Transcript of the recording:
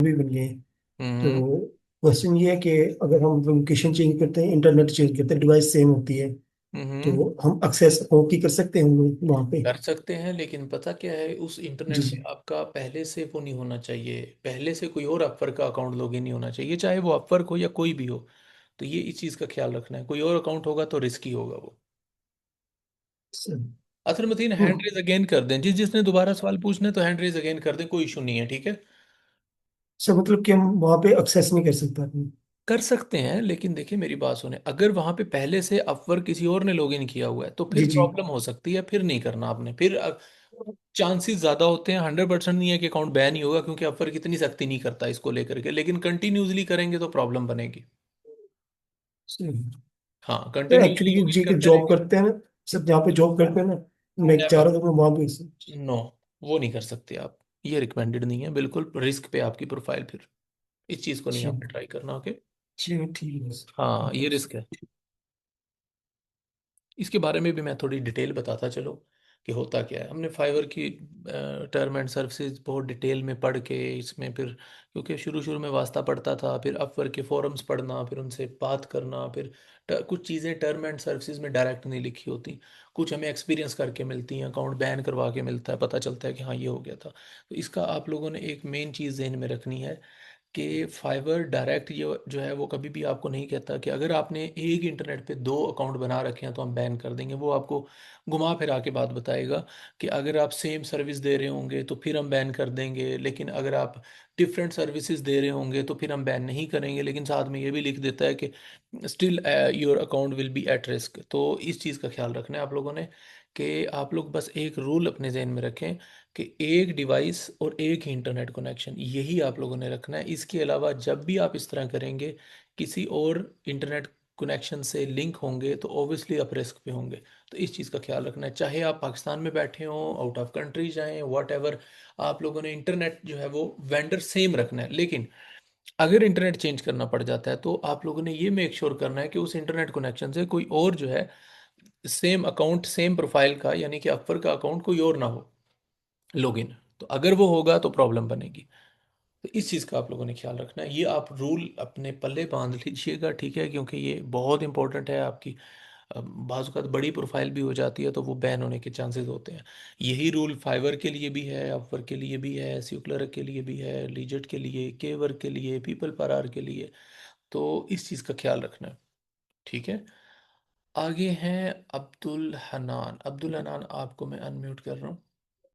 भी बन गए हैं। हम्म। तो क्वेश्चन ये है कि अगर हम लोकेशन चेंज करते हैं, इंटरनेट चेंज करते हैं, डिवाइस सेम होती है, हम्म। तो हम एक्सेस अकाउंट की कर सकते हैं हम लोग वहाँ पे? कर सकते हैं, लेकिन पता क्या है, उस जी इंटरनेट पे जी। आपका पहले से वो नहीं होना चाहिए, पहले से कोई और अपवर्क का अकाउंट लॉगिन नहीं होना चाहिए, चाहे वो अपवर्क हो या कोई भी हो। तो ये इस चीज़ का ख्याल रखना है, कोई और अकाउंट होगा तो रिस्की होगा वो। सर। असल मतीन, हैंड हम्म। रेज अगेन कर दें, जिसने दोबारा सवाल पूछना है तो हैंड रेज अगेन कर दें, कोई इशू नहीं है, ठीक है। सर मतलब कि हम वहाँ पे एक्सेस नहीं कर सकते अपनी? कर सकते हैं, लेकिन देखिए मेरी बात सुने, अगर वहां पे पहले से अपवर्क किसी और ने लॉगिन किया हुआ है तो फिर जी जी। प्रॉब्लम हो सकती है, फिर नहीं करना आपने, फिर चांसेस ज्यादा होते हैं, 100% नहीं है कि अकाउंट बैन ही होगा, क्योंकि अपवर्क इतनी सख्ती नहीं करता इसको लेकर के, लेकिन कंटिन्यूसली करेंगे तो प्रॉब्लम बनेगी। हाँ, सर कंटिन्यूसली एक्चुअली लॉगिन जी करते जॉब रहेंगे। करते हैं ना, सब जहाँ पे जॉब करते हैं ना, मैं चाह नेवर। रहा था कि वहाँ पे। नो, वो नहीं कर सकते आप, ये रिकमेंडेड नहीं है, बिल्कुल रिस्क पे आपकी प्रोफाइल, फिर इस चीज को नहीं आपने ठीक। ट्राई करना, ओके। ठीक ठीक है हाँ, सर। ये रिस्क है। इसके बारे में भी मैं थोड़ी डिटेल बताता चलो कि होता क्या है। हमने फाइवर की टर्म एंड सर्विसेज बहुत डिटेल में पढ़ के इसमें फिर, क्योंकि शुरू शुरू में वास्ता पढ़ता था, फिर अपवर्क के फोरम्स पढ़ना, फिर उनसे बात करना, फिर कुछ चीज़ें टर्म एंड सर्विसेज में डायरेक्ट नहीं लिखी होती, कुछ हमें एक्सपीरियंस करके मिलती हैं, अकाउंट बैन करवा के मिलता है, पता चलता है कि हाँ ये हो गया था। तो इसका आप लोगों ने एक मेन चीज़ जहन में रखनी है कि फाइवर डायरेक्ट ये जो है वो कभी भी आपको नहीं कहता कि अगर आपने एक इंटरनेट पे दो अकाउंट बना रखे हैं तो हम बैन कर देंगे। वो आपको घुमा फिरा के बात बताएगा कि अगर आप सेम सर्विस दे रहे होंगे तो फिर हम बैन कर देंगे, लेकिन अगर आप डिफरेंट सर्विसेज दे रहे होंगे तो फिर हम बैन नहीं करेंगे, लेकिन साथ में ये भी लिख देता है कि still your account will be at risk. तो इस चीज़ का ख्याल रखना है आप लोगों ने, कि आप लोग बस एक रूल अपने जहन में रखें कि एक डिवाइस और एक ही इंटरनेट कनेक्शन, यही आप लोगों ने रखना है। इसके अलावा जब भी आप इस तरह करेंगे, किसी और इंटरनेट कनेक्शन से लिंक होंगे तो ऑब्वियसली आप रिस्क पे होंगे। तो इस चीज़ का ख्याल रखना है, चाहे आप पाकिस्तान में बैठे हों, आउट ऑफ कंट्री जाएं, वॉट एवर, आप लोगों ने इंटरनेट जो है वो वेंडर सेम रखना है। लेकिन अगर इंटरनेट चेंज करना पड़ जाता है तो आप लोगों ने ये मेक श्योर करना है कि उस इंटरनेट कनेक्शन से कोई और जो है सेम अकाउंट सेम प्रोफाइल का, यानी कि अपर का अकाउंट कोई और ना हो लॉगिन। तो अगर वो होगा तो प्रॉब्लम बनेगी। तो इस चीज़ का आप लोगों ने ख्याल रखना है, ये आप रूल अपने पल्ले बांध लीजिएगा, ठीक है, क्योंकि ये बहुत इंपॉर्टेंट है आपकी। बाज़ औक़ात बड़ी प्रोफाइल भी हो जाती है तो वो बैन होने के चांसेस होते हैं। यही रूल फाइवर के लिए भी है, अपवर्क के लिए भी है, स्यूक्लर के लिए भी है, लीजेट के लिए, केवर के लिए, पीपल पर आर के लिए। तो इस चीज़ का ख्याल रखना है, ठीक है। आगे हैं अब्दुल हनान। अब्दुल हनान, आपको मैं अनम्यूट कर रहा हूँ।